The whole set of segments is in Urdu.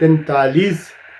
43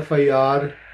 FIR,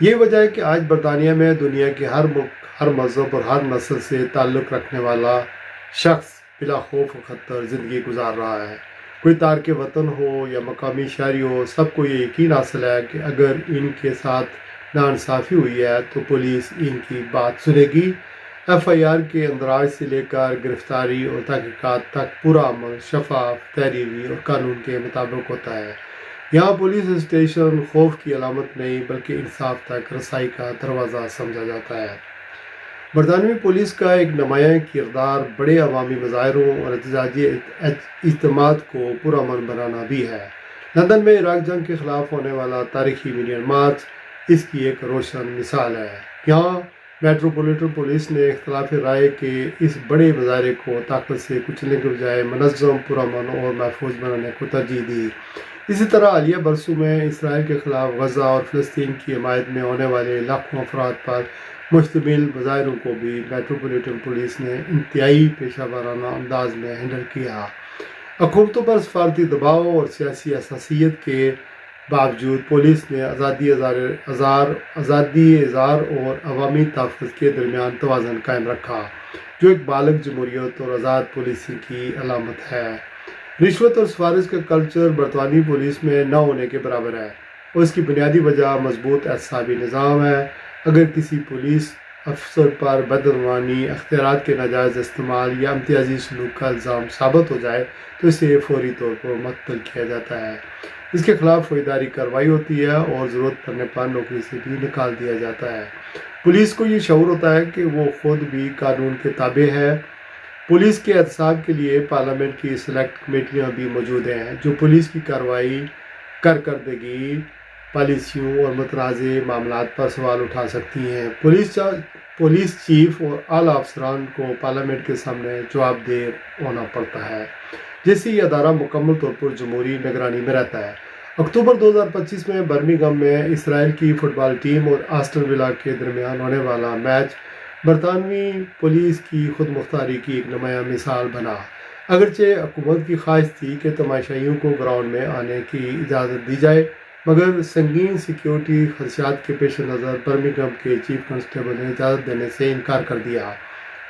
یہ وجہ ہے کہ آج برطانیہ میں دنیا کے ہر ملک، ہر مذہب اور ہر نسل سے تعلق رکھنے والا شخص بلا خوف و خطر زندگی گزار رہا ہے۔ کوئی تارک وطن ہو یا مقامی شہری ہو، سب کو یہ یقین حاصل ہے کہ اگر ان کے ساتھ ناانصافی ہوئی ہے تو پولیس ان کی بات سنے گی۔ ایف آئی آر کے اندراج سے لے کر گرفتاری اور تحقیقات تک پورا عمل شفاف، تحریری اور قانون کے مطابق ہوتا ہے۔ یہاں پولیس اسٹیشن خوف کی علامت نہیں بلکہ انصاف تک رسائی کا دروازہ سمجھا جاتا ہے۔ برطانوی پولیس کا ایک نمایاں کردار بڑے عوامی مظاہروں اور احتجاجی اجتماعات کو پرامن بنانا بھی ہے۔ لندن میں عراق جنگ کے خلاف ہونے والا تاریخی ملین مارچ اس کی ایک روشن مثال ہے۔ یہاں میٹروپولیٹن پولیس نے اختلاف رائے کے اس بڑے مظاہرے کو طاقت سے کچلنے کے بجائے منظم، پرامن اور محفوظ بنانے کو ترجیح دی۔ اسی طرح حالیہ برسوں میں اسرائیل کے خلاف غزہ اور فلسطین کی حمایت میں ہونے والے لاکھوں افراد پر مشتمل مظاہروں کو بھی میٹروپولیٹن پولیس نے انتہائی پیشہ ورانہ انداز میں ہینڈل کیا۔ حکومتوں پر سفارتی دباؤ اور سیاسی حساسیت کے باوجود پولیس نے آزادی اظہار اور عوامی تحفظ کے درمیان توازن قائم رکھا، جو ایک بالغ جمہوریت اور آزاد پولیسی کی علامت ہے۔ رشوت اور سفارش کا کلچر برطانوی پولیس میں نہ ہونے کے برابر ہے، اور اس کی بنیادی وجہ مضبوط احتسابی نظام ہے۔ اگر کسی پولیس افسر پر بدعنوانی، اختیارات کے ناجائز استعمال یا امتیازی سلوک کا الزام ثابت ہو جائے تو اسے فوری طور پر معطل کیا جاتا ہے، اس کے خلاف فوجداری کارروائی ہوتی ہے اور ضرورت پڑنے پر نوکری سے بھی نکال دیا جاتا ہے۔ پولیس کو یہ شعور ہوتا ہے کہ وہ خود بھی قانون کے تابع ہے۔ پولیس کے احتساب کے لیے پارلیمنٹ کی سلیکٹ کمیٹیاں بھی موجود ہیں جو پولیس کی کارروائی، کارکردگی، پالیسیوں اور متنازع معاملات پر سوال اٹھا سکتی ہیں۔ پولیس چیف اور اعلیٰ افسران کو پارلیمنٹ کے سامنے جواب دہ ہونا پڑتا ہے، جس سے یہ ادارہ مکمل طور پر جمہوری نگرانی میں رہتا ہے۔ اکتوبر 2025 میں برمنگھم میں اسرائیل کی فٹ بال ٹیم اور آسٹن ولا کے درمیان ہونے والا میچ برطانوی پولیس کی خود مختاری کی ایک نمایاں مثال بنا۔ اگرچہ حکومت کی خواہش تھی کہ تماشائیوں کو گراؤنڈ میں آنے کی اجازت دی جائے، مگر سنگین سیکیورٹی خدشات کے پیش نظر برمنگھم کے چیف کانسٹیبل نے اجازت دینے سے انکار کر دیا۔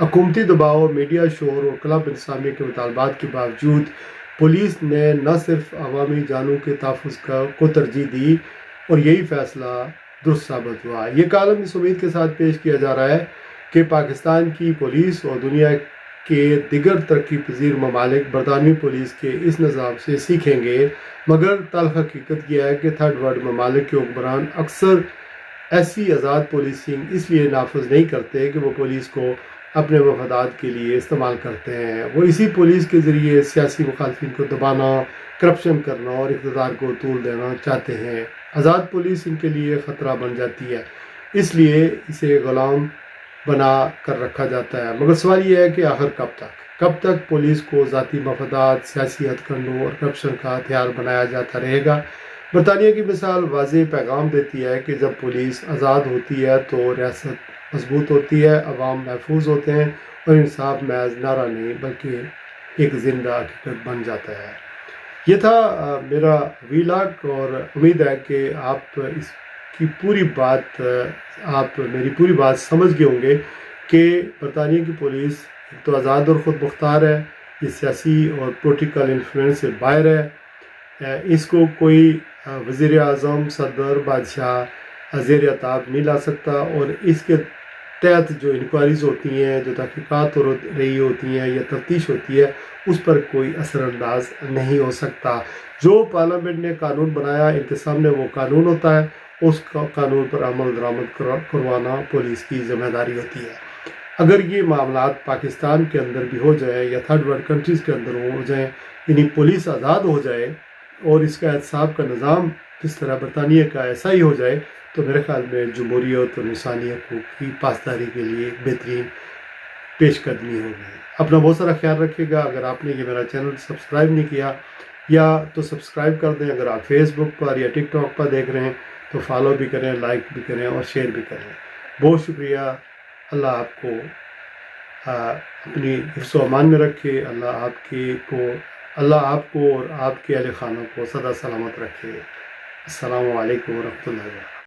حکومتی دباؤ، میڈیا شور اور کلب انتظامیہ کے مطالبات کے باوجود پولیس نے نہ صرف عوامی جانوں کے تحفظ کو ترجیح دی اور یہی فیصلہ درست ثابت ہوا۔ یہ کالم اس امید کے ساتھ پیش کیا جا رہا ہے کہ پاکستان کی پولیس اور دنیا کے دیگر ترقی پذیر ممالک برطانوی پولیس کے اس نظام سے سیکھیں گے، مگر تلخ حقیقت یہ ہے کہ تھرڈ ورلڈ ممالک کے حکمران اکثر ایسی آزاد پولیسنگ اس لیے نافذ نہیں کرتے کہ وہ پولیس کو اپنے مفادات کے لیے استعمال کرتے ہیں۔ وہ اسی پولیس کے ذریعے سیاسی مخالفین کو دبانا، کرپشن کرنا اور اقتدار کو طول دینا چاہتے ہیں۔ آزاد پولیس ان کے لیے خطرہ بن جاتی ہے، اس لیے اسے غلام بنا کر رکھا جاتا ہے۔ مگر سوال یہ ہے کہ آخر کب تک پولیس کو ذاتی مفادات، سیاسی ہتھ کنڈوں اور کرپشن کا ہتھیار بنایا جاتا رہے گا؟ برطانیہ کی مثال واضح پیغام دیتی ہے کہ جب پولیس آزاد ہوتی ہے تو ریاست مضبوط ہوتی ہے، عوام محفوظ ہوتے ہیں اور انصاف محض نعرہ نہیں بلکہ ایک زندہ حقیقت بن جاتا ہے۔ یہ تھا میرا ویلاگ، اور امید ہے کہ آپ اس کی میری پوری بات سمجھ گئے ہوں گے کہ برطانیہ کی پولیس ایک تو آزاد اور خود مختار ہے، یہ سیاسی اور پولیٹیکل انفلوئنس سے باہر ہے، اس کو کوئی وزیر اعظم، صدر، بادشاہ زیر اطاعت نہیں لا سکتا، اور اس کے تحت جو انکوائریز ہوتی ہیں، جو تحقیقات ہو رہی ہوتی ہیں یا تفتیش ہوتی ہے، اس پر کوئی اثر انداز نہیں ہو سکتا۔ جو پارلیمنٹ نے قانون بنایا، ان کے سامنے وہ قانون ہوتا ہے، اس قانون پر عمل درآمد کروانا پولیس کی ذمہ داری ہوتی ہے۔ اگر یہ معاملات پاکستان کے اندر بھی ہو جائے یا تھرڈ ورلڈ کنٹریز کے اندر ہو جائیں، یعنی پولیس آزاد ہو جائے اور اس کا احتساب کا نظام جس طرح برطانیہ کا ایسا ہی ہو جائے، تو میرے خیال میں جمہوریت اور انسانی حقوق کی پاسداری کے لیے ایک بہترین پیش قدمی ہوگی۔ اپنا بہت سارا خیال رکھیے گا۔ اگر آپ نے یہ میرا چینل سبسکرائب نہیں کیا یا تو سبسکرائب کر دیں، اگر آپ فیس بک پر یا ٹک ٹاک پر دیکھ رہے ہیں تو فالو بھی کریں، لائک بھی کریں اور شیئر بھی کریں۔ بہت شکریہ۔ اللہ آپ کو اپنی حفظ و امان میں رکھے، اللہ آپ کو اور آپ کے اہل خانہ کو سدا سلامت رکھے۔ السلام علیکم ورحمۃ اللہ وبرکاتہ۔